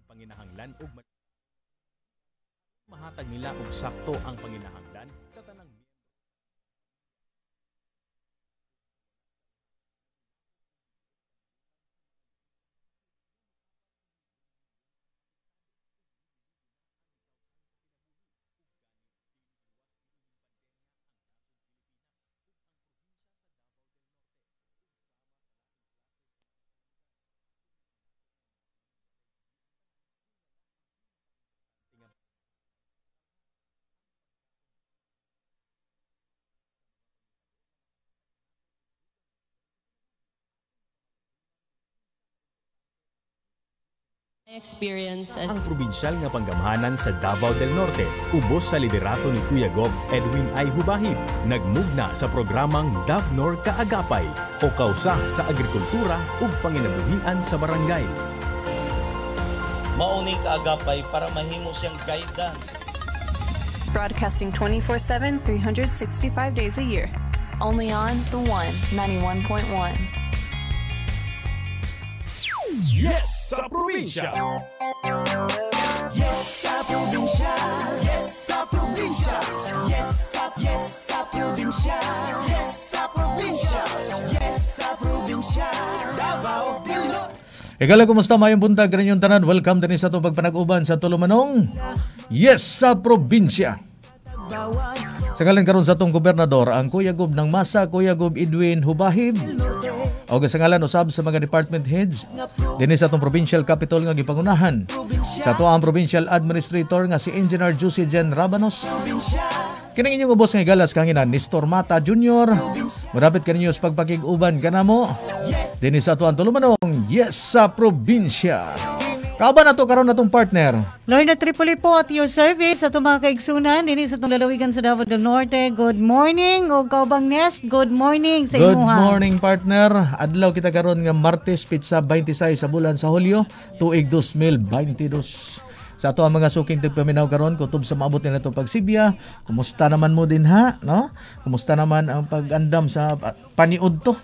panginahanglan ug mahatag nila og sakto ang panginahanglan sa tanang ang probinsyal nga panggamhanan sa Davao del Norte ubos sa liderato ni Kuya Gob Edwin I. Hubahib nagmugna sa programang DAVNOR Kaagapay o kausa sa agrikultura ug panginabuhian sa barangay. Mauning kaagapay para mahimo siyang guidance. Broadcasting 24/7, 365 days a year. Only on The One, 91.1. Yes sa probinsya! Yes sa probinsya. Yes sa probinsya. Yes sa probinsya. Yes sa probinsya. Yes sa probinsya. Davao del Norte. Ikala, kumusta mayong buntag kaninyong tanan? Welcome din sa itong pagpanag-uban sa Tulumanong. Yes sa probinsya. Sa ngalan karon sa itong gobernador, ang Kuya Gob ng Masa, Kuya Gob Edwin Hubahib. O sa ngalan usab sa mga department heads dinhi sa itong provincial capital nga gipangunahan sa ito ang provincial administrator nga si Engineer Juicy Jen Rabanos. Kining inyong ubos nga galas kanginan Nestor Mata Jr. Marapit kaninyo sa pagpakig-uban kanamo dinhi sa ito ang Tulumanong. Yes sa probinsya. Kauban na to karon natong partner. Lorna Tripoli po at your service sa itong mga kaigsunan dinhi sa itong lalawigan sa Davao del Norte. Good morning o kaubang Nest. Good morning sa Good imuha. morning partner. Adlaw kita karon nga Martes pitsa 26 sa bulan sa Hulyo tuig 2022. Sa ato ang mga suking tigpaminaw karon kutob sa maabot nila itong pagsibya. Kumusta naman mo din ha? No? Kumusta naman ang pag-andam sa paniud to?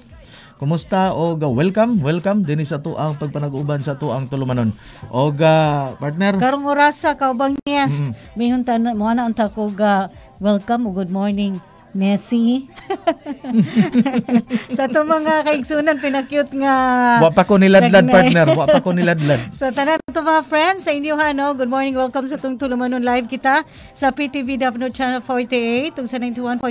Kumusta og welcome dinhi sa to ang pagpanag-uban sa to ang Tulumanon. Og partner Karong orasa kaubang Nest. Mayhon tanan mo na unta ko welcome o good morning Nessie. Sa itong mga kaigsunan, pinakyut nga wa pa ko niladlad partner, wa pa ko niladlad. Sa tanan ito mga friends, sa inyo no? Good morning, welcome sa itong Tulumanon Live kita sa PTV Davao Channel 48, ug sa 91.1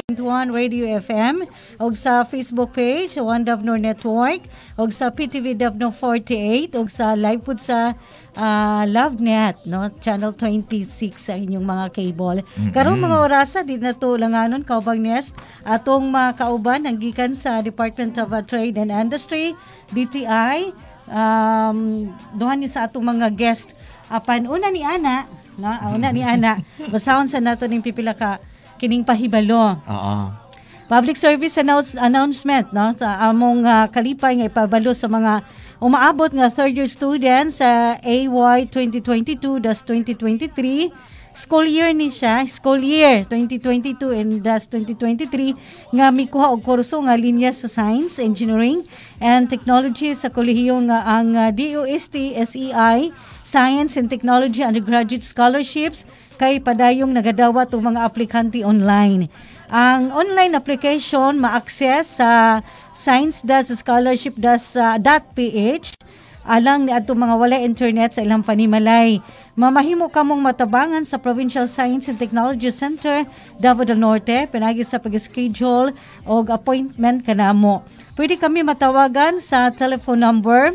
Radio FM, ug sa Facebook page, One Davao Network, ug sa PTV Davao 48, ug sa live po sa LoveNet, no? Channel 26 sa inyong mga cable. Karong mga orasa, di na to langanon, kaubang Nest, atong mga kauban, ang gikan sa Department of Trade and Industry, DTI, duhan ni sa atong mga guest. Apan, una ni Ana, basahon sa nato ning pipila ka kining pahibalo. Public service announcement, no? Sa among kalipay nga ipabalo sa mga umaabot nga third year students sa AY 2022-2023. School year ni siya, school year 2022 and 2023 nga mikuha og kurso nga linya sa Science, Engineering and Technology sa kolehiyo nga ang DOST SEI Science and Technology Undergraduate Scholarships kay padayong nagadawat og mga aplikante online. Ang online application ma-access sa science-scholarship.ph alang ni adto mga wala internet sa ilang panimalay. Mamahimo kamong matabangan sa Provincial Science and Technology Center Davao del Norte pinagi sa pag-schedule o appointment kanamo. Pwede kami matawagan sa telephone number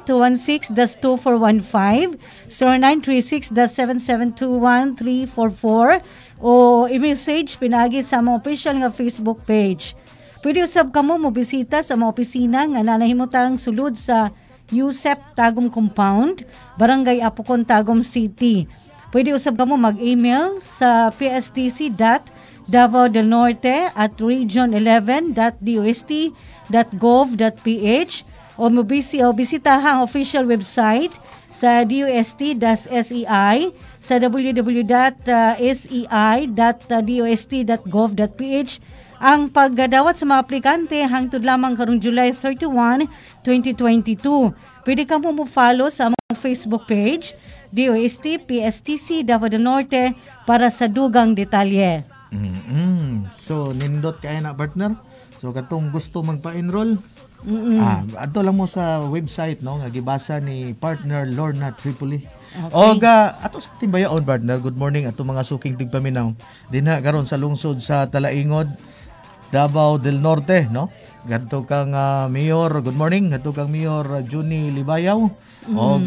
084-216-2415, 0936-7721-344 o i-message pinagi sa mga official nga Facebook page. Pwede usab kamo mo bisita sa mga opisina nga nanahimutang sulod sa USEP Tagum Compound, Barangay Apocon, Tagum City. Pwede usab kamo mag-email sa pstc.davao11.region11.dost.gov.ph o bisitahan ang official website sa DOST-SEI sa www.sei.dost.gov.ph. Ang pagdawat sa mga aplikante hangtod lamang karong July 31, 2022. Pwede ka mo follow sa Facebook page, DOST PSTC Davao del Norte para sa dugang detalye. So, nindot kaya na partner. So, katong gusto magpa-enroll, ato lang mo sa website, no, nga gibasa ni partner Lorna Tripoli. Okay. O ato sa timbayaon partner, good morning ato mga suking tigpaminaw. Dinha karon sa lungsod sa Talaingod, Davao del Norte, no? Gadto kang Mayor, good morning, gadto kang Mayor Juni Libayaw. O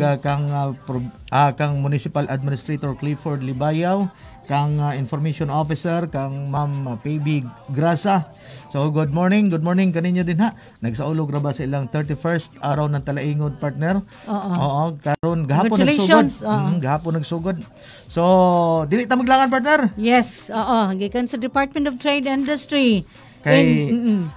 kang Municipal Administrator Clifford Libayaw, kang Information Officer kang Ma'am Paybe Grasa. So good morning kaninyo din ha. Nagsaulog ra ba sa ilang 31st araw ng Talaingod partner? Oo, karon gahapon nagsugod. Gahapon nagsugod. So dili ta maglangan partner? Yes, gikan sa Department of Trade and Industry. Kay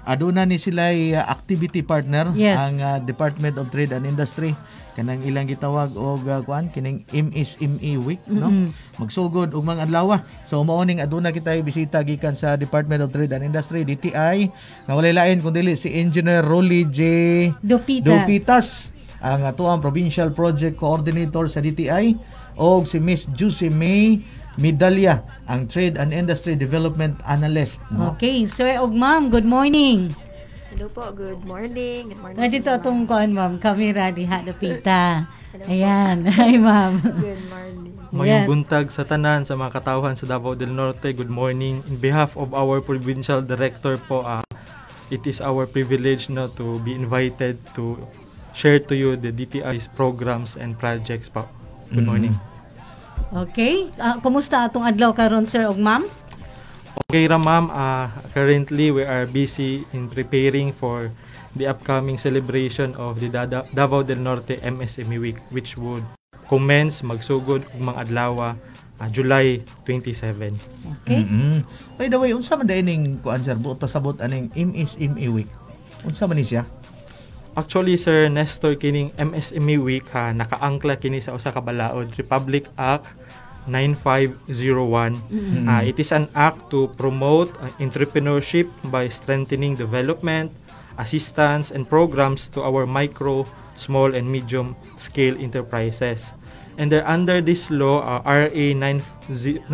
aduna ni sila activity partner, yes, ang Department of Trade and Industry, kanang ilang gitawag og kining MSME week, no? Magsugod og mga adlaw. So mao ning aduna kita bisita gikan sa Department of Trade and Industry DTI, nga walay lain kundi si Engineer Rolly J. Dupitas, ang atuang Provincial Project Coordinator sa DTI, og si Miss Juicy May Medalya, ang Trade and Industry Development Analyst, no? Okay, so Ma'am, good morning. Hello po, good morning. Good morning. Dito atong kuan ma'am, kamera diha dapita. Ayan, hi ma'am. Good morning. Mayong buntag sa tanan sa mga katawhan sa Davao del Norte. Good morning. In behalf of our Provincial Director po, it is our privilege to be invited to share to you the DTI's programs and projects po. Good morning. Okay, kumusta atong adlaw karon sir og ma'am? Okay ra ma'am, currently we are busy in preparing for the upcoming celebration of the Davao del Norte MSME Week, which would commence magsugod og mga adlaw July 27. Okay. By the way, unsa man dayon kuan sir, buot pasabot aning MSME Week? Unsa man ni siya? Actually, Sir Nestor, kining MSME Week nakaangkla kini sa usa ka balaod, Republic Act 9501. It is an act to promote entrepreneurship by strengthening development, assistance, and programs to our micro, small, and medium scale enterprises. And under this law, RA 9501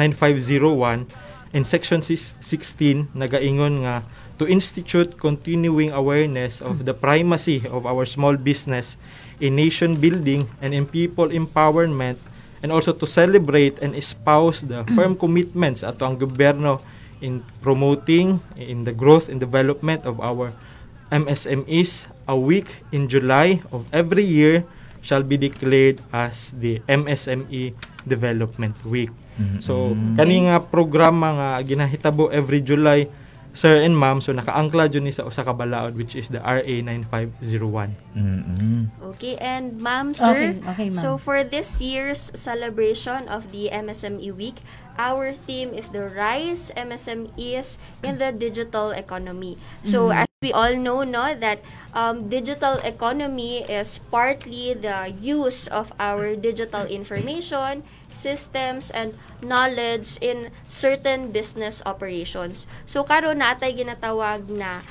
in Section 16 nagaingon nga to institute continuing awareness of the primacy of our small business in nation building and in people empowerment, and also to celebrate and espouse the firm commitments ato ang gobyerno in promoting in the growth and development of our MSMEs. A week in July of every year shall be declared as the MSME Development Week. So kani nga programa nga ginahitabo every July, sir and ma'am, so nakaangkla dyan ni sa usa ka balaod, which is the RA 9501. Okay, and ma'am, sir, okay, ma'am. So for this year's celebration of the MSME Week, our theme is the rise MSMEs in the digital economy. So as we all know, that digital economy is partly the use of our digital information, systems, and knowledge in certain business operations. So karon natay ginatawag na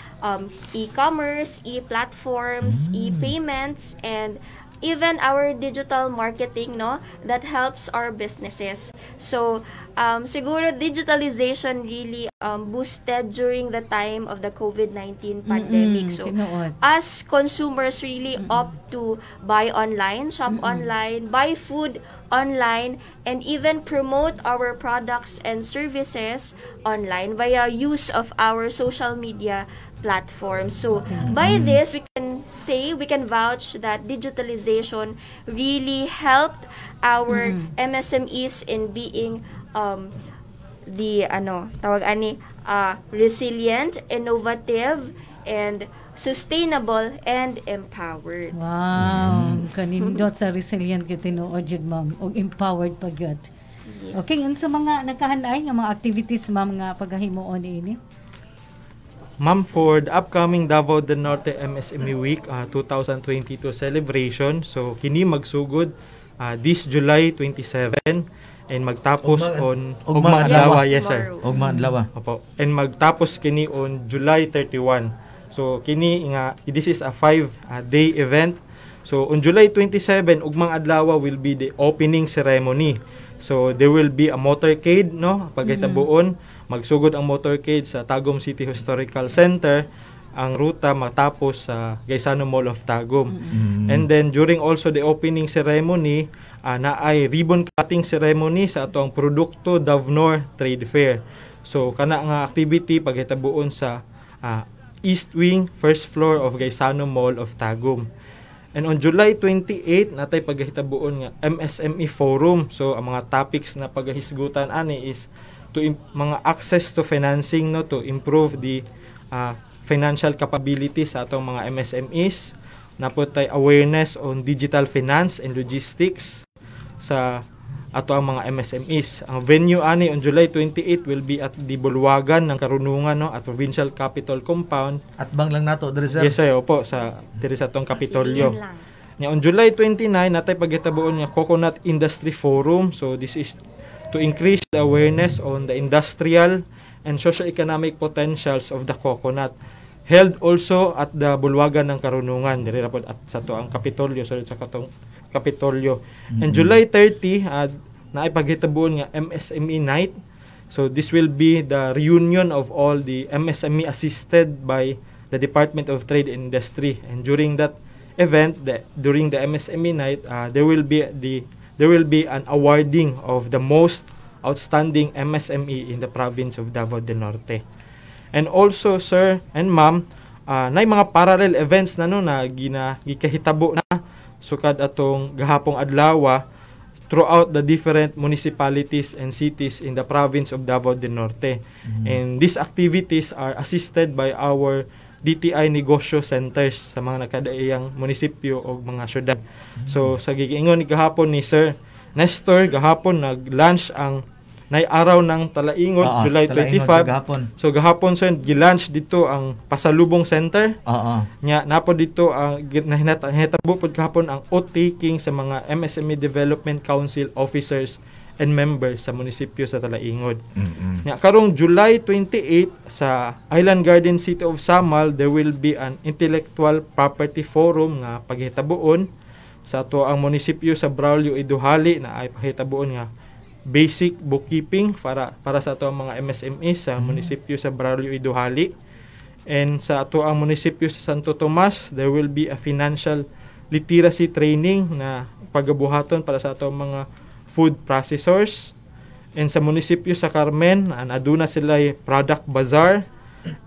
e-commerce, e-platforms, e-payments, and even our digital marketing, that helps our businesses. So siguro digitalization really boosted during the time of the COVID-19 pandemic. So as consumers really opt to buy online, shop online, buy food online, and even promote our products and services online via use of our social media platforms. So by this, we can vouch that digitalization really helped our MSMEs in being resilient, innovative, and sustainable and empowered. Wow, kanindot sa resilient kita tinuod jud ma'am og empowered pa gyud. Okay, unsa mga nakahanay nga mga activities ma'am nga paghimuon ini? Ma'am, for the upcoming Davao del Norte MSME Week 2022 celebration, so kini magsugod this July 27 and magtapos on ugma adlaw. Yes sir. Ugma adlaw. Opo. And magtapos kini on July 31. So kini nga this is a 5-day event. So on July 27 ugmang adlaw will be the opening ceremony. So there will be a motorcade, no, pagkitabuon magsugod ang motorcade sa Tagum City Historical Center. Ang ruta matapos sa Gaisano Mall of Tagum. And then during also the opening ceremony, na ay ribbon cutting ceremony sa atong produkto Davnor Trade Fair. So kana nga activity paghitabuon sa East Wing, first floor of Gaisano Mall of Tagum. And on July 28, natay paghitabuon nga MSME Forum. So ang mga topics na paghisgutan ani is mga access to financing, no, to improve the financial capability sa atong mga MSMEs, naputay awareness on digital finance and logistics sa ato ang mga MSMEs. Ang venue ani on July 28 will be at the Bulwagan ng Karunungan, no, at Provincial Capitol Compound. At bang lang nato diri sir? Yes sir, opo, sa diri sa atong Kapitolyo. Nya on July 29 natay paghitabuon nga Coconut Industry Forum. So this is to increase the awareness on the industrial and socio-economic potentials of the coconut. Held also at the Bulwagan ng Karunungan, diri ra pod at sa to ang Kapitolyo, so sa katong Kapitolyo. And July 30 naay paghitabuon nga MSME Night. So this will be the reunion of all the MSME assisted by the Department of Trade and Industry. And during that event, during the MSME Night, there will be an awarding of the most outstanding MSME in the province of Davao del Norte. And also, sir and ma'am, nay mga parallel events na no na gikahitabo na sukad atong gahapong adlaw throughout the different municipalities and cities in the province of Davao del Norte. And these activities are assisted by our DTI negosyo centers sa mga nakadaiyang munisipyo o mga syudad. So sa gigingon ni gahapon ni Sir Nestor, gahapon nag-launch ang nay-araw ng Talaingon, July 25. So gahapon sir, gi-launch dito ang Pasalubong Center. Nya napo dito ang nahitabo pod gahapon ang oath-taking sa mga MSME Development Council officers and members sa munisipyo sa Talaingod. Nya karong July 28 sa Island Garden City of Samal, there will be an intellectual property forum nga paghitabuon sa ato ang munisipyo sa Braulio Iduhali na ay paghitabuon nga basic bookkeeping para sa ato ang mga MSME sa munisipyo sa Braulio Iduhali. And sa ato ang munisipyo sa Santo Tomas, there will be a financial literacy training na pagabuhaton para sa ato ang mga food processors. And sa munisipyo sa Carmen, aduna sila product bazaar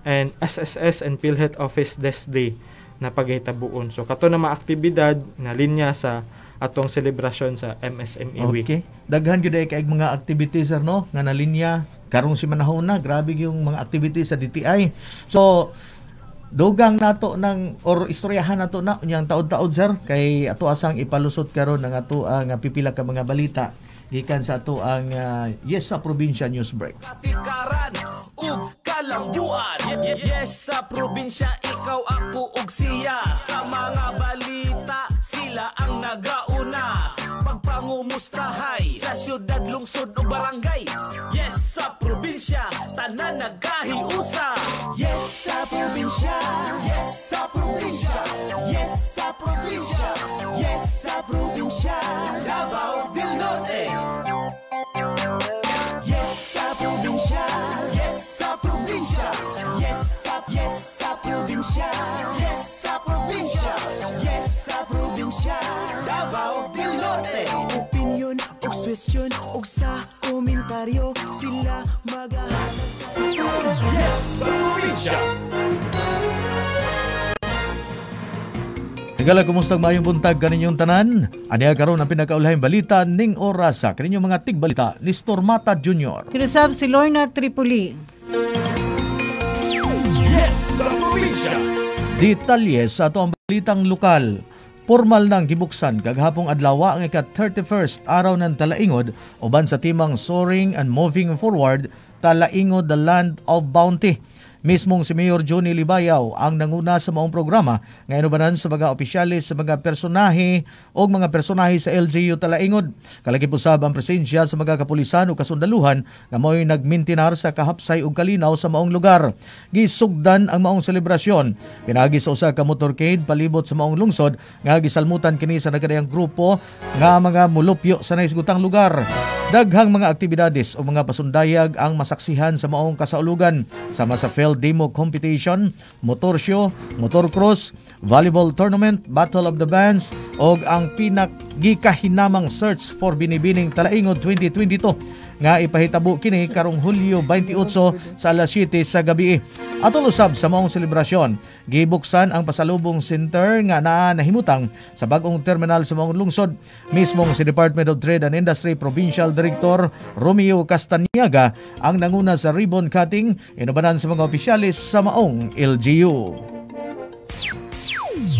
and SSS and PhilHealth Office Desk Day na paghitabuon. So kato na mga aktibidad na linya sa atong selebrasyon sa MSME Week. Okay. Daghan gyud ay kaig mga activities sir no nga nalinya karong si manahon na, grabe yung mga activities sa DTI. So dugang nato ng or istoryahan nato na unyang taud-taud sir kay ato asang ipalusot karon ng ato ang pipila ka mga balita gikan sa ato ang Yes sa Probinsya News Break. Katikaran ug kalambuan. Yes sa probinsya, ikaw ako ug siya. Sa mga balita sila ang nagauna. Pagpangumustahay sa syudad, lungsod o barangay. Yes sa probinsya, tanan nagahiusa. Yes sa probinsya, yes sa probinsya, yes sa probinsya, yes sa probinsya, Davao del Norte. Yes sa probinsya, yes sa probinsya, yes sa probinsya, yes sa probinsya, yes sa probinsya, Davao del Norte. Opinion ug suwestyon ug sa komentaryo sila magahanap. Yes sa probinsya. Higala, kumustang mayong buntag kaninyong tanan. Aniya karon ang pinakaulahing balita ning orasa kaninyong mga tigbalita ni Stormata Jr. Kinasab si Lorna Tripoli. Yes sa probinsya. Detalye sa ato ang balitang lokal. Formal nang gibuksan kaghapong adlaw ang ika-31st araw ng Talaingod uban sa timang Soaring and Moving Forward Talaingod, the Land of Bounty. Mismong si Mayor Johnny Libayaw ang nanguna sa maong programa nga inubanan sa mga opisyalis sa mga personahe o mga personahe sa LGU Talaingod. Kalagi pusab ang presensya sa mga kapulisan o kasundaluhan nga mo'y nagmintinar sa kahapsay ug kalinaw sa maong lugar. Gisugdan ang maong selebrasyon. Pinagi sa usa ka motorcade palibot sa maong lungsod nga gisalmutan kini sa nagkadayang grupo nga mga mulupyo sa naisgutang lugar. Daghang mga aktibidades o mga pasundayag ang masaksihan sa maong kasaulugan sama sa field demo competition, motor show, motor cross, volleyball tournament, battle of the bands o ang pinakgikahinamang search for Binibining Talaingod 2022 nga ipahitabo kini karong Hulyo 28 sa alas 7 sa gabi. Atol usab sa maong selebrasyon, gibuksan ang pasalubong center nga nahimutang sa bagong terminal sa maong lungsod. Mismong si Department of Trade and Industry Provincial Director Romeo Castaniaga ang nanguna sa ribbon cutting, inubanan sa mga opisyalis sa maong LGU.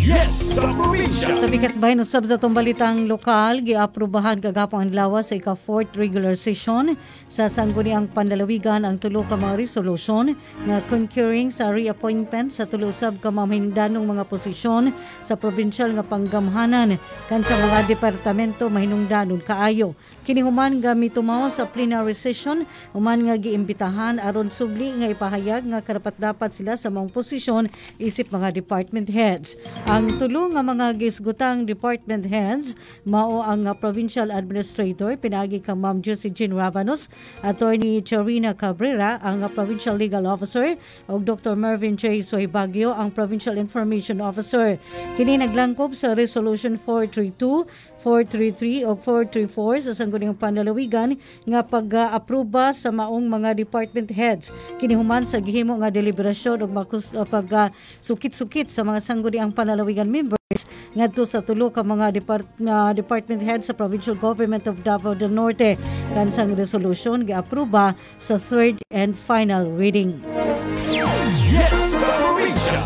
Yes sa probinsya. Sa bikas bahin usab sa itong balitang lokal, giaprubahan kagapong adlaw sa ika-4th regular session sa Sangguniang Panlalawigan ang tulo ka mga resolution nga concurring sa reappointment sa tulo usab ka mahinungdanong mga posisyon sa provincial nga panggamhanan kan sa mga departamento mahinungdanon kaayo. Kini human nga mitumaw sa plenary session, human nga giimbitahan aron subli nga ipahayag nga karapat-dapat sila sa maong posisyon isip mga department heads. Ang tulo nga mga gisgutang department heads mao ang provincial administrator pinagi kang Ma'am Josie Jean Rabanos, Attorney Charina Cabrera ang provincial legal officer ug Dr. Mervin J. Soy Baguio ang provincial information officer. Kini naglangkob sa resolution 432, 433 o 434 sa Sangguniang Panlalawigan nga pag-aproba sa maong mga department heads. Kini human sa gihimo nga deliberasyon ug pag-sukit-sukit sa mga Sangguniang Panlalawigan members ngadto sa tulo ka mga department heads sa Provincial Government of Davao del Norte. Kansang resolution giaproba sa third and final reading. Yes sa probinsya.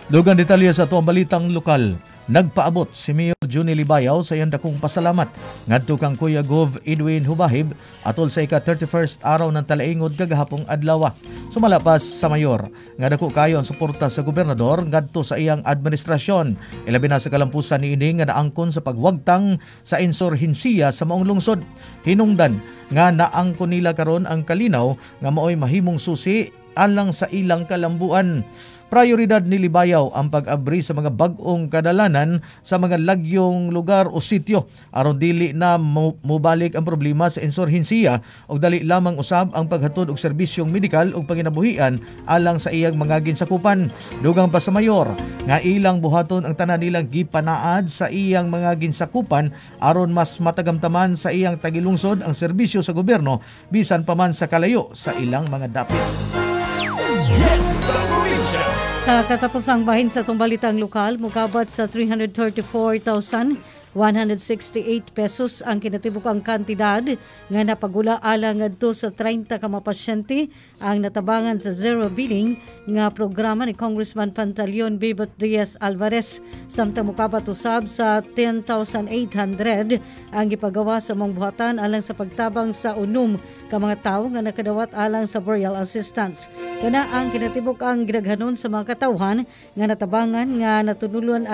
Dugang detalye sa tuwang balitang lokal. Nagpaabot si Mayor Johnny Libayaw sa iyang dakong pasalamat ngadto kang Kuya Gov Edwin Hubahib atol sa ika-31st araw ng Talaingod kagahapong adlaw. Sumalapas sa mayor nga dako kayo ang suporta sa gobernador ngadto sa iyang administrasyon. Ilabi na sa kalampusan niini nga naangkon sa pagwagtang sa insurhensiya sa maong lungsod. Hinungdan nga naangkon nila karon ang kalinaw nga maoy mahimong susi alang sa ilang kalambuan. Prioridad ni Libayaw ang pag-abri sa mga bag-ong kadalanan sa mga lagyong lugar o sityo aron dili na mubalik ang problema sa insurhensiya o dali lamang usab ang paghatod og serbisyong medikal ug panginabuhian alang sa iyang mga ginsakupan. Dugang pa sa mayor nga ilang buhaton ang tanan nilang gipanaad sa iyang mga ginsakupan aron mas matagamtaman sa iyang tagilungsod ang serbisyo sa gobyerno bisan pa man sa kalayo sa ilang mga dapit. Yes sa probinsya. Sa katapusang bahin sa itong balitang lokal, mukabat sa 334,168 pesos ang kinatibukang kantidad nga napagula alang ngadto sa 30 ka mga pasyente ang natabangan sa zero billing nga programa ni Congressman Pantaleon Bebot Diaz Alvarez. Samtang mukabat usab sa 10,800 ang ipagawa sa mga buhatan alang sa pagtabang sa unom ka mga tawo nga nakadawat alang sa burial assistance. Kana ang kinatibuk ang gidaghanon sa mga katawhan nga natabangan nga natunulan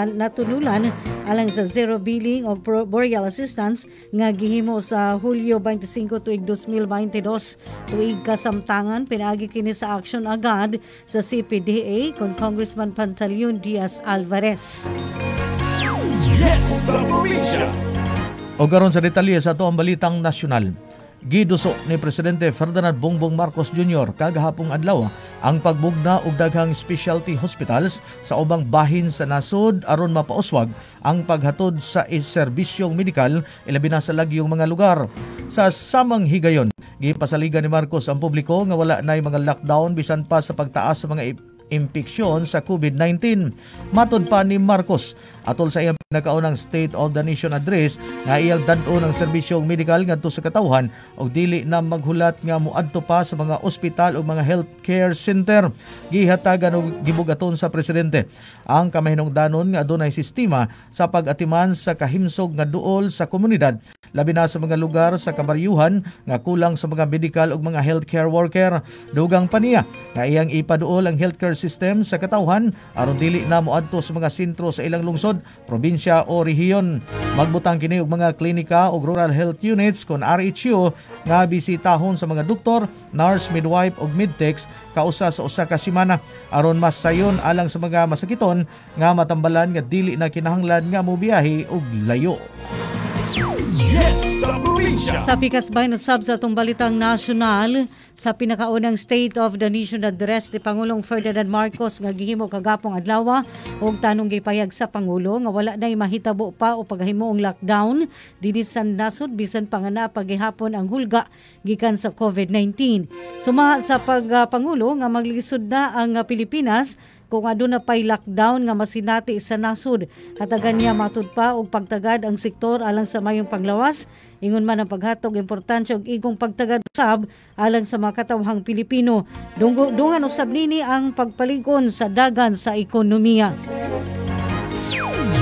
alang sa zero billing o burial assistance nga gihimo sa Hulyo 25 tuig 2022. Tuig kasamtangan pinaagi kini sa action agad sa CPDA kon Congressman Pantaleon Diaz Alvarez. Yes sa probinsya. O karon sa detalye sa ito ang balitang nasyonal. Giduso ni Presidente Ferdinand Bongbong Marcos Jr. kagahapong adlaw ang pagbugna og daghang specialty hospitals sa ubang bahin sa nasod aron mapauswag ang paghatod sa serbisyong medikal ilabi na sa lagyong mga lugar. Sa samang higayon, gipasaligan ni Marcos ang publiko nga wala nay mga lockdown bisan pa sa pagtaas sa mga impeksyon sa COVID-19. Matod pa ni Marcos atol sa iyang pinakaunang State of the Nation address nga iyang dan-o ng serbisyong medikal ngadto sa katawhan og dili na maghulat nga moadto pa sa mga ospital o mga healthcare center. Gihatagan og gibugaton sa presidente ang kamahinungdanon nga adunay sistema sa pag-atiman sa kahimsog nga duol sa komunidad, labi na sa mga lugar sa kabaryuhan nga kulang sa mga medical o mga healthcare worker. Dugang pa niya nga iyang ipaduol ang healthcare system sa katawhan aron dili na moadto sa mga sentro sa ilang lungsod, probinsya o rehiyon. Magbutang kini og mga klinika o rural health units kon RHU nga bisitahon sa mga doktor, nurse, midwife o medtechs kausa sa usa ka semana aron mas sayon alang sa mga masakiton nga matambalan nga dili na kinahanglan nga mobiyahe og layo. Yes sa probinsya. Sa pikas bahin usab sa atong balitang nasyonal, sa pinakaunang State of the Nation address ni Pangulong Ferdinand Marcos nga gihimo kagapong adlaw og tanong gipayag sa Pangulo nga wala nay mahitabo pa o paghimuong lockdown dinhi sa nasod bisan pa nga na paghihapon ang hulga gikan sa COVID-19. Suma sa Pangulo nga maglisod na ang Pilipinas kung aduna pay lockdown nga masinati sa nasod. Hatagan niya matud pa og pagtagad ang sektor alang sa mayong panglawas. Ingon man ang paghatog importansya og igong pagtagad usab alang sa mga katawhang Pilipino. Dungan usab nini ang pagpaligon sa dagan sa ekonomiya.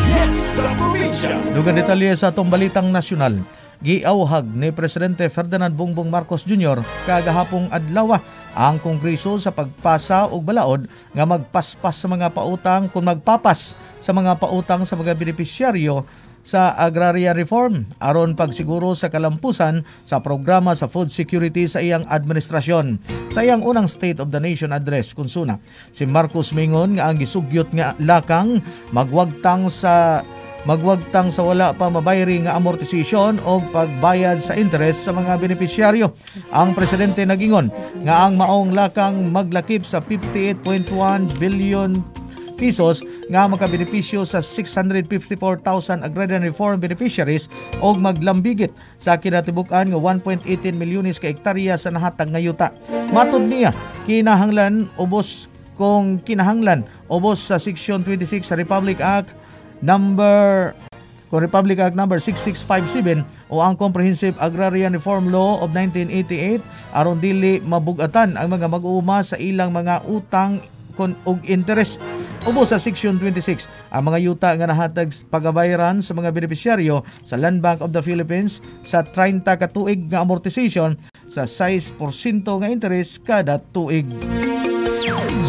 Yes sa probinsya. Dugang detalye sa atong balitang nasyonal. Giawhag ni Presidente Ferdinand Bongbong Marcos Jr. kagahapong adlaw ang Kongreso sa pagpasa og balaod nga magpaspas sa mga pautang kung magpapas sa mga pautang sa mga benepisyaryo sa agrarian reform aron pagsiguro sa kalampusan sa programa sa food security sa iyang administrasyon. Sa iyang unang State of the Nation address kunsuna, si Marcos mingon nga ang gisugyot nga lakang magwagtang sa wala pa mabayri nga amortisasyon o pagbayad sa interest sa mga benepisyaryo. Ang presidente nagingon nga ang maong lakang maglakip sa 58.1 billion pesos nga makabenepisyo sa 654,000 agrarian reform beneficiaries o maglambigit sa kinatibuk-an nga 1.18 milyones ka hektarya sa nahatag nga yuta. Matud niya, kinahanglan ubos sa Section 26 sa Republic Act number 6657 o ang Comprehensive Agrarian Reform Law of 1988 aron dili mabugatan ang mga mag-uuma sa ilang mga utang og interes. Ubos sa Section 26 ang mga yuta nga nahatag pagabayaran sa mga benepisyaryo sa Land Bank of the Philippines sa 30 ka tuig nga amortization sa 6% nga interes kada tuig.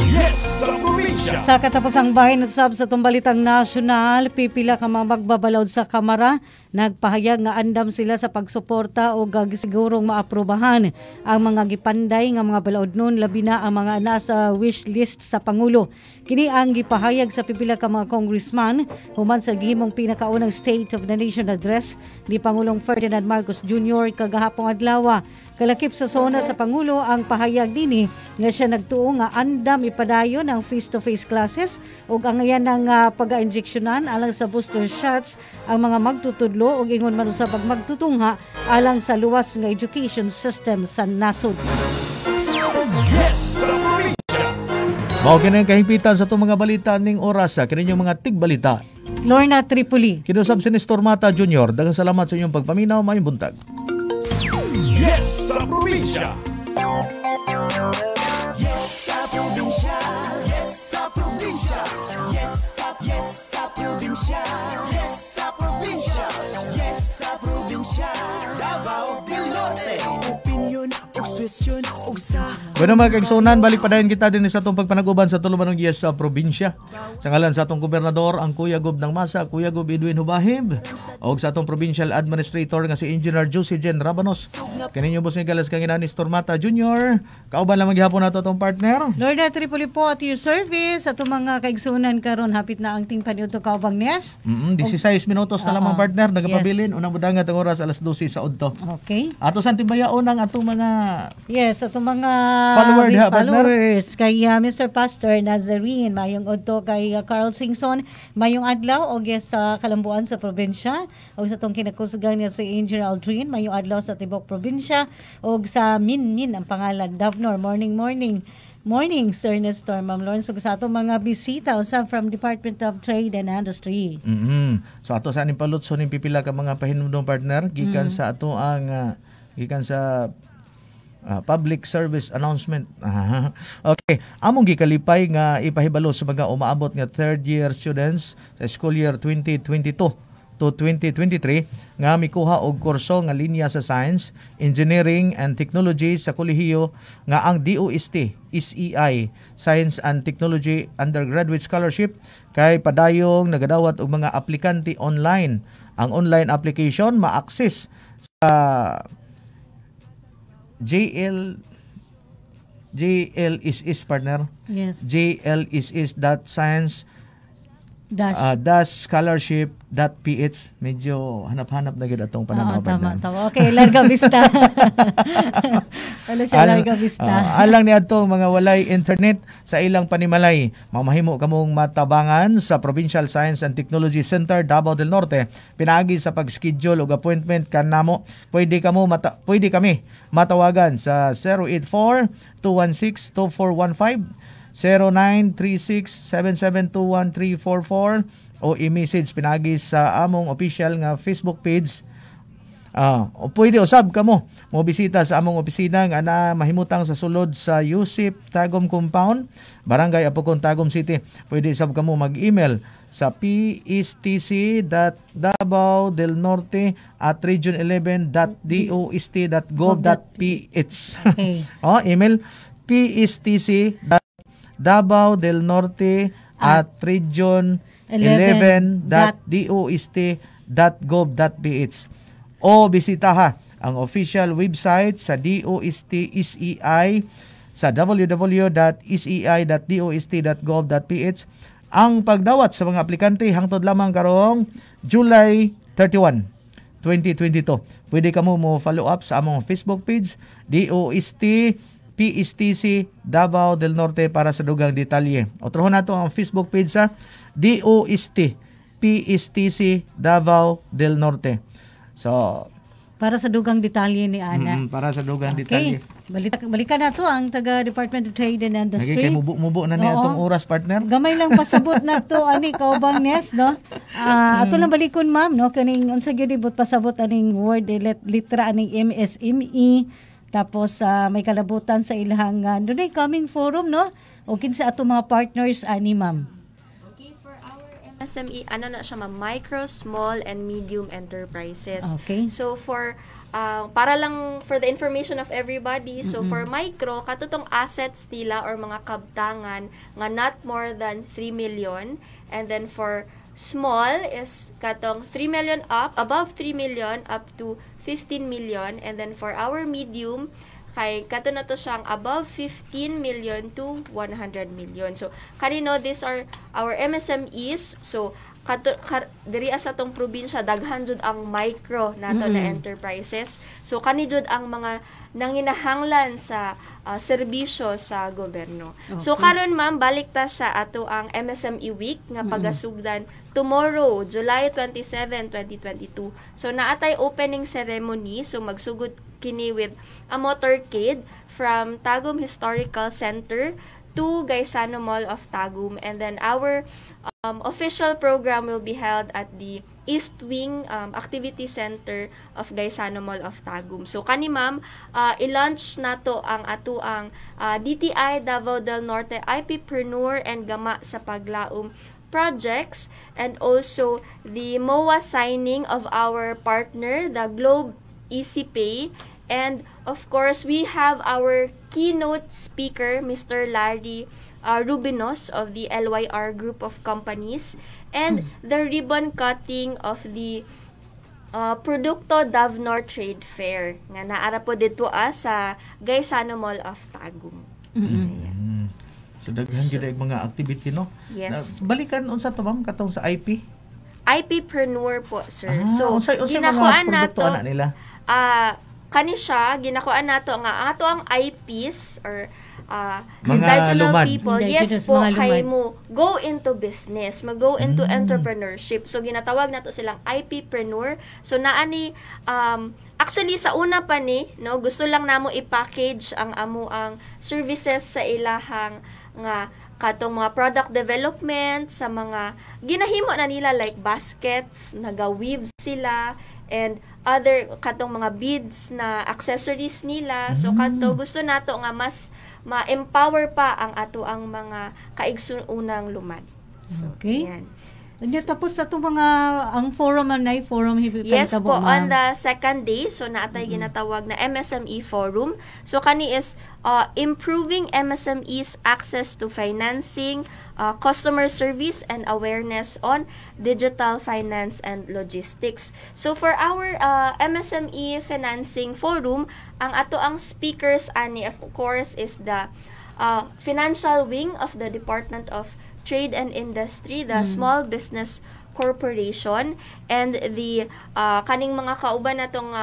Yes sa probinsya. Sa katapusang bahin usab sa tumbalitang nasyonal, pipila ka mga magbabalod sa Kamara nagpahayag nga andam sila sa pagsuporta o sigurong maaprubahan ang mga gipanday nga mga balaod nun, labi na ang mga nasa wish list sa Pangulo. Kini ang gipahayag sa pipila ka mga congressman human sa gihimong pinakaunang State of the Nation address ni Pangulong Ferdinand Marcos Jr. kagahapong adlaw. Kalakip sa zona sa Pangulo ang pahayag dini nga siya nagtuo nga andam ipadayon ang face-to-face classes ug ang ayan ng pag-injeksyonan alang sa booster shots ang mga magtutudlo ug ingon man usab pag magtutungha alang sa luwas nga education system sa nasod. Yes sa probinsya. Mao kini ang kahipitan sa itong mga balita ning oras kini yung mga tigbalita. Lorna Tripoli. Kinusab si Nestor Mata Jr. Daghang salamat sa inyong pagpaminaw, mayong buntag. Yes sa probinsya. Yes sa probinsya. Yes sa probinsya. Yes sa probinsya. Yes sa probinsya. Yes sa probinsya. Davao del Norte. Opinion ug suwestyon ug sa Bueno mga kaigsunan, balik pa dayon kita din sa itong pagpanaguban sa tulumanong yes sa probinsya. Sa ngalan sa atong gobernador, ang Kuya Gob ng Masa, Kuya Gob Edwin Hubahib, o sa atong provincial administrator nga si Engineer Josie Jen Rabanos. Kaninyo bos nga galas kang inani Stormata Jr. Kauban lang maghihapon nato atong partner. Lorna Tripoli po at your service. Atong mga kaigsunan karon hapit na ang tingpan ito kaubang nest. 16 minutos na lamang partner. Nagapabilin. Yes. Unang mudangat ang oras alas 12 sa udto. Okay. Ato sa timbayaon ang atong mga atong mga followers kay Mr. Pastor Nazarene, mayong udto kay Carl Singson, mayong adlaw og sa Kalambuan sa probinsya, og sa tong kinakusgan nga si Angel Aldrin, mayong adlaw sa tibok probinsya, og sa Minmin ang pangalan Davnor, morning. morning, Sir Nestor, Ma'am Lawrence. So, sa ato mga bisita, usab from Department of Trade and Industry. So ato sa aning palutso ning pipila ka mga pahinumdom partner gikan sa ato ang gikan sa public service announcement. Okay, among gikalipay nga ipahibalo sa mga umaabot nga third year students sa school year 2022 to 2023 nga mikuha og kurso nga linya sa Science, Engineering and Technology sa kolehiyo nga ang DOST, SEI, Science and Technology Undergraduate Scholarship kay padayong nagadawat og mga aplikante online. Ang online application ma-access sa JLSS partner. Yes. JLSS.science scholarship.ph. Medyo hanap-hanap na gid atong pananaw. Tama. Okay, Larga Vista. Ano siya, Larga Vista. Alang ni atong mga walay internet sa ilang panimalay, mamahimo kamong matabangan sa Provincial Science and Technology Center Davao del Norte. Pinaagi sa pag-schedule og appointment kanamo. Pwede kami matawagan sa 084-216-2415, 0936-7721344 o i-message pinagi sa among official nga Facebook page. O pwede usab kamo mo bisita sa among opisina nga na mahimutang sa sulod sa Yusip Tagum Compound, Barangay Apocon, Tagum City. Pwede usab kamo mag-email sa pstc.davao-del-norte@region11.dost.gov.ph. Okay. Email pstc.davao-del-norte@region11.dost.gov.ph o bisitaha ang official website sa DOST SEI sa www.sei.dost.gov.ph. Ang pagdawat sa mga aplikante hangtod lamang karong July 31, 2022. Pwede kamo mo follow up sa among Facebook page DOST PSTC Davao del Norte para sa dugang detalye. Otrohon nato ang Facebook page sa DOST PSTC Davao del Norte. So, para sa dugang detalye ni Ana. Para sa dugang detalye. Balikan na to ang taga Department of Trade and Industry. Naging kay mubo na niya itong oras, partner. Gamay lang pasabot na to ani kaubang Nes, no? Ato lang balikon, ma'am, no? Kaning unsa gyud ibot pasabot aning word litra aning MSME. Tapos may kalabutan sa ilang dunay coming forum, no? O kinsa ato mga partners ani, ma'am. Okay, for our MSME, ano na siya, micro, small, and medium enterprises. Okay. So for para lang for the information of everybody, so for micro, katutong assets nila or mga kabtangan nga not more than 3 million, and then for small is katong 3 million up, above 3 million up to 15 million, and then for our medium kay kato na to siyang above 15 million to 100 million. So kanino these are our MSMEs. So diri sa tong probinsya daghan jud ang micro nato na enterprises. So kani jud ang mga nanginahanglan sa serbisyo sa gobyerno. Okay. So karon ma'am, balik ta sa ato ang MSME Week nga pagasugdan tomorrow, July 27, 2022. So naatay opening ceremony, so magsugod kini with a motorcade from Tagum Historical Center to Gaisano Mall of Tagum, and then our official program will be held at the East Wing Activity Center of Gaisano Mall of Tagum. So kani ma'am, i-launch nato ang ato ang DTI Davao del Norte IPpreneur and Gama sa Paglaom projects, and also the MOA signing of our partner, the Globe EasyPay. And of course, we have our keynote speaker, Mr. Larry Rubinos of the LYR Group of Companies, and the ribbon cutting of the Produkto Davnor Trade Fair nga naara po dito sa Gaisano Mall of Tagum. So daghan gyud mga activity, no? Yes. Balikan unsa to ma'am katong sa IP? IPpreneur po, sir. So unsay ginakuan mga produkto nato ana nila? kani siya ginakuan nato nga ato ang IPs or Mga indigenous lumad. people, Indigenous, yes po, mga kay lumad. mo go into business, mag-go into entrepreneurship. So, ginatawag na to silang IP-preneur. So, naani, actually, sa una pa ni, no, gusto lang namo i-package ang amo ang services sa ilahang nga katong mga product development sa mga ginahimo na nila like baskets, naga-weave sila, and other katong mga beads na accessories nila. So kato gusto nato nga mas ma-empower pa ang ato ang mga kaigsuunang lumad. So, Okay. yan. Hindi, tapos sa itong mga, ang forum, forum, Yes po, on the second day, so naatay ginatawag na MSME Forum. So kani is improving MSMEs access to financing, customer service, and awareness on digital finance and logistics. So for our MSME Financing Forum, ang ato ang speakers ani of course is the financial wing of the Department of Trade and Industry, the Small Business Corporation, and the kaning mga kauban natong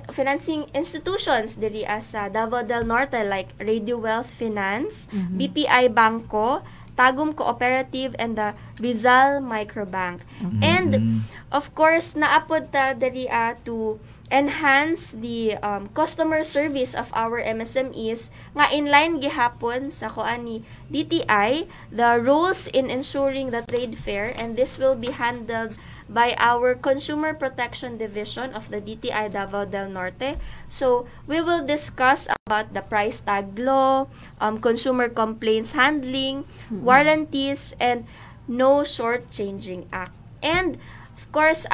financing institutions diri sa Davao del Norte like Radio Wealth Finance, BPI Banco, Tagum Cooperative, and the Rizal Microbank. And of course naapod ta diri to enhance the customer service of our MSMEs nga inline gihapon sa kuan ni DTI the rules in ensuring the trade fair, and this will be handled by our Consumer Protection Division of the DTI Davao del Norte. So we will discuss about the price tag law, consumer complaints handling, warranties, and no shortchanging act. And of course,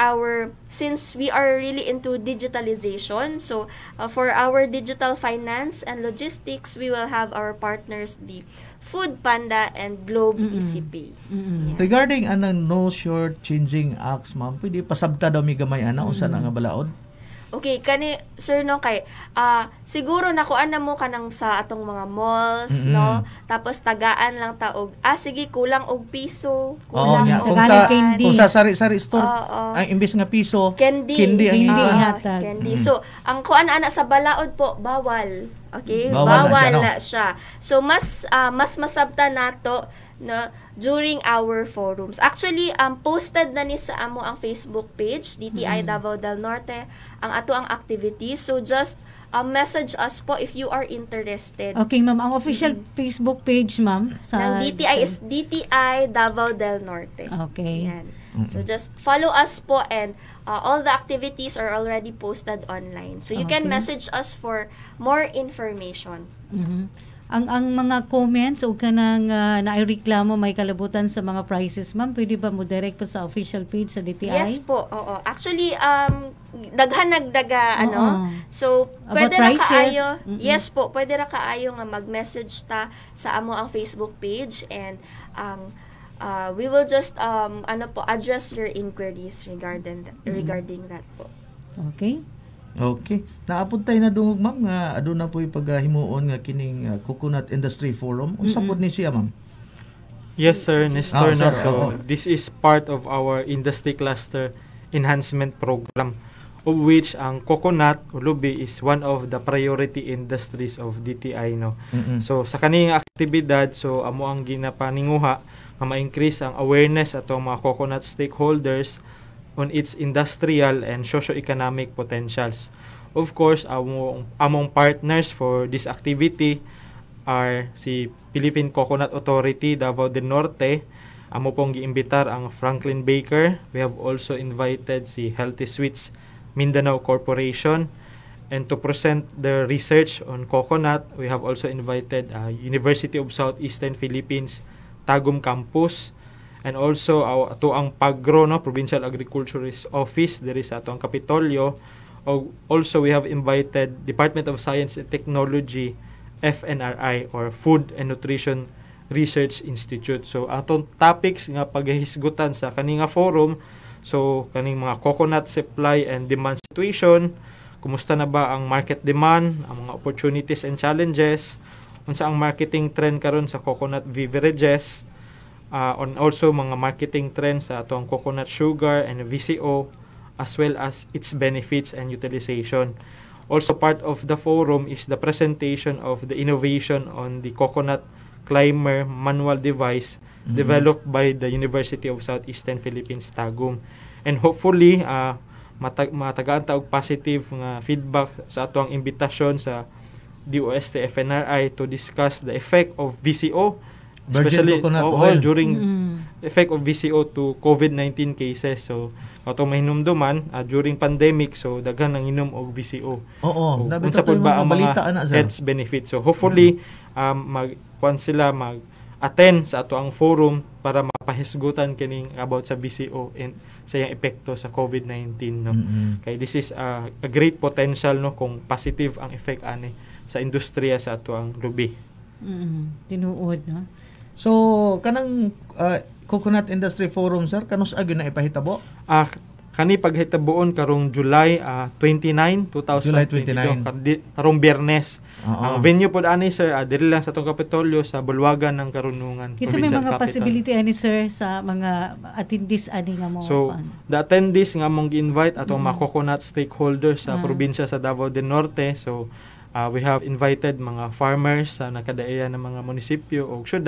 since we are really into digitalization, so for our digital finance and logistics, we will have our partners, the Food Panda and Globe ECP. Yeah. Regarding anang no short changing acts, ma'am, pwede pasabta daw mi gamay ana usa na nga balaod? Okay, kani sir no kay siguro nakuan na mo kanang sa atong mga malls, no? Tapos tagaan lang ta og sige kulang og piso, kulang nga. og Kung sa sari-sari store, ang imbis nga piso, candy ang hatag. candy. So ang kuan ana sa balaod po bawal. Okay? Bawal na siya, no? na siya. So mas masabta nato no during our forums. Actually, posted na ni sa amo ang Facebook page DTI Davao del Norte ang ato ang activities. So just message us po if you are interested. Okay, ma'am. Ang official Facebook page, ma'am, Ng DTI is DTI Davao del Norte. Okay. Yan. So just follow us po, and all the activities are already posted online. So you can message us for more information. Ang mga comments o kanang naireklamo may kalabutan sa mga prices, ma'am, pwede ba mo direct pa sa official page sa DTI? Yes po, oo. Actually, daghan nagdaga, So, About pwede ra prices? kaayo. Yes po, pwede ra kaayo nga mag-message ta sa amo ang Facebook page, and we will just address your inquiries regarding that po. Okay. Okay. Naapod tayo na dungog, ma'am, nga aduna po'y paghimuon nga kining Coconut Industry Forum. Unsa pod ni siya, ma'am? Yes, sir, Nestor. sir. So, this is part of our industry cluster enhancement program, of which ang coconut o lubi is one of the priority industries of DTI. So, sa kaning aktibidad, so amo ang ginapaninguha nga ma-increase ang awareness atong mga coconut stakeholders on its industrial and socio-economic potentials. Of course, among partners for this activity are si Philippine Coconut Authority Davao del Norte. Amo pong giimbitar ang Franklin Baker. We have also invited si Healthy Sweets Mindanao Corporation. And to present the research on coconut, we have also invited University of Southeastern Philippines Tagum Campus, and also ato ang Pagro, Provincial Agriculturist Office there is ato ang Kapitolyo. Also we have invited Department of Science and Technology, FNRI, or Food and Nutrition Research Institute. So atong topics nga paghisgutan sa kaning forum, so kaning mga coconut supply and demand situation, kumusta na ba ang market demand, ang mga opportunities and challenges, unsa ang marketing trend karon sa coconut beverages, on also mga marketing trends sa atong coconut sugar and VCO, as well as its benefits and utilization. Also part of the forum is the presentation of the innovation on the coconut climber manual device developed by the University of Southeastern Philippines, Tagum. And hopefully, matagaan ta og positive nga feedback sa ato ang imbitasyon sa DOST FNRI to discuss the effect of VCO, especially during effect of VCO to COVID-19 cases. So, ato mahinumduman during pandemic, so daghan ang inom og VCO. Unsa pod ba ang mga health benefits? So, hopefully, mag-attend sa ato ang forum para mapahisgutan kining about sa VCO and sa iyang epekto sa COVID-19, no. Kay this is a great potential, no, kung positive ang effect ani sa industriya sa ato ang lubi. Tinuod, no. So kanang Coconut Industry Forum, sir, kanus agyon na ipahitabo? Kani paghitaboon karong July 29, 2022, karong Biyernes. Ang venue pod ani, sir, diri lang sa tong Kapitolyo sa Bulwagan ng Karunungan. Kasi may mga possibility ani, sir, sa mga attendees ani nga mo. So, the attendees nga mong gi-invite atong mga coconut stakeholders sa probinsya sa Davao del Norte. So, we have invited mga farmers sa nakadaeya ng mga munisipyo o syudad